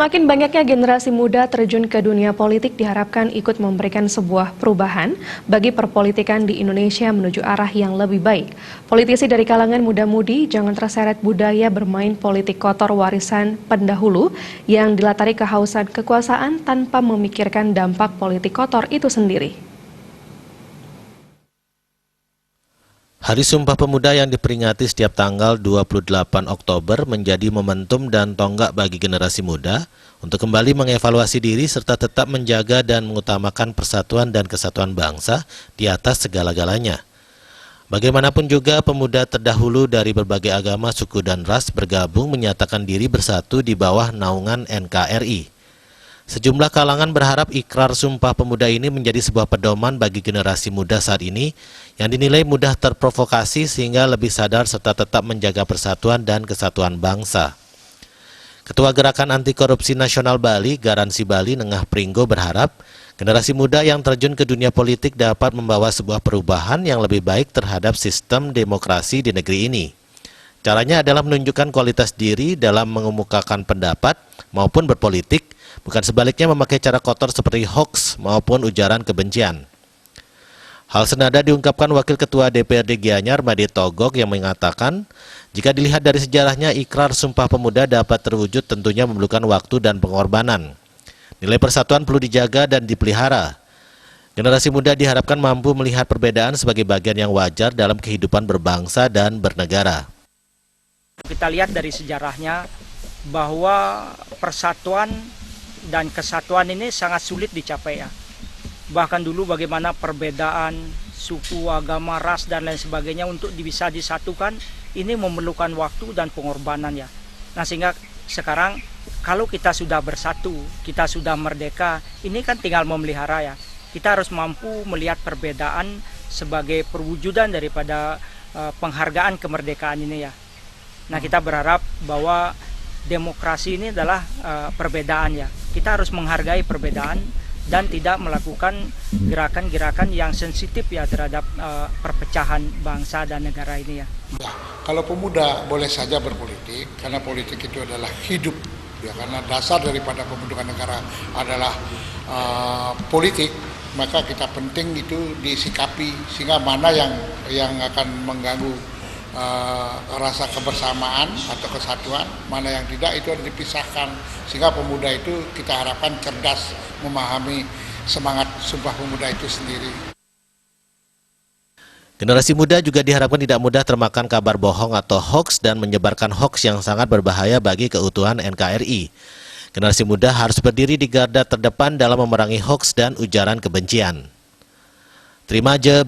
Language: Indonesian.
Semakin banyaknya generasi muda terjun ke dunia politik diharapkan ikut memberikan sebuah perubahan bagi perpolitikan di Indonesia menuju arah yang lebih baik. Politisi dari kalangan muda-mudi jangan terseret budaya bermain politik kotor warisan pendahulu yang dilatari kehausan kekuasaan tanpa memikirkan dampak politik kotor itu sendiri. Hari Sumpah Pemuda yang diperingati setiap tanggal 28 Oktober menjadi momentum dan tonggak bagi generasi muda untuk kembali mengevaluasi diri serta tetap menjaga dan mengutamakan persatuan dan kesatuan bangsa di atas segala-galanya. Bagaimanapun juga pemuda terdahulu dari berbagai agama, suku dan ras bergabung menyatakan diri bersatu di bawah naungan NKRI. Sejumlah kalangan berharap ikrar Sumpah Pemuda ini menjadi sebuah pedoman bagi generasi muda saat ini yang dinilai mudah terprovokasi sehingga lebih sadar serta tetap menjaga persatuan dan kesatuan bangsa. Ketua Gerakan Anti Korupsi Nasional Bali, Garansi Bali Nengah Pringgo berharap generasi muda yang terjun ke dunia politik dapat membawa sebuah perubahan yang lebih baik terhadap sistem demokrasi di negeri ini. Caranya adalah menunjukkan kualitas diri dalam mengemukakan pendapat maupun berpolitik, bukan sebaliknya memakai cara kotor seperti hoax maupun ujaran kebencian. Hal senada diungkapkan Wakil Ketua DPRD Gianyar, Made Togog, yang mengatakan, jika dilihat dari sejarahnya, ikrar Sumpah Pemuda dapat terwujud tentunya memerlukan waktu dan pengorbanan. Nilai persatuan perlu dijaga dan dipelihara. Generasi muda diharapkan mampu melihat perbedaan sebagai bagian yang wajar dalam kehidupan berbangsa dan bernegara. Kita lihat dari sejarahnya bahwa persatuan dan kesatuan ini sangat sulit dicapai ya. Bahkan dulu bagaimana perbedaan suku, agama, ras dan lain sebagainya untuk bisa disatukan ini memerlukan waktu dan pengorbanan ya. Nah sehingga sekarang kalau kita sudah bersatu, kita sudah merdeka, ini kan tinggal memelihara ya. Kita harus mampu melihat perbedaan sebagai perwujudan daripada penghargaan kemerdekaan ini ya. Nah kita berharap bahwa demokrasi ini adalah perbedaan ya. Kita harus menghargai perbedaan dan tidak melakukan gerakan-gerakan yang sensitif ya terhadap perpecahan bangsa dan negara ini ya. Kalau pemuda boleh saja berpolitik karena politik itu adalah hidup ya, karena dasar daripada pembentukan negara adalah politik, maka kita penting itu disikapi sehingga mana yang akan mengganggu rasa kebersamaan atau kesatuan, mana yang tidak itu harus dipisahkan sehingga pemuda itu kita harapkan cerdas memahami semangat Sumpah Pemuda itu sendiri. Generasi muda juga diharapkan tidak mudah termakan kabar bohong atau hoax dan menyebarkan hoax yang sangat berbahaya bagi keutuhan NKRI. Generasi muda harus berdiri di garda terdepan dalam memerangi hoax dan ujaran kebencian. Terima aja.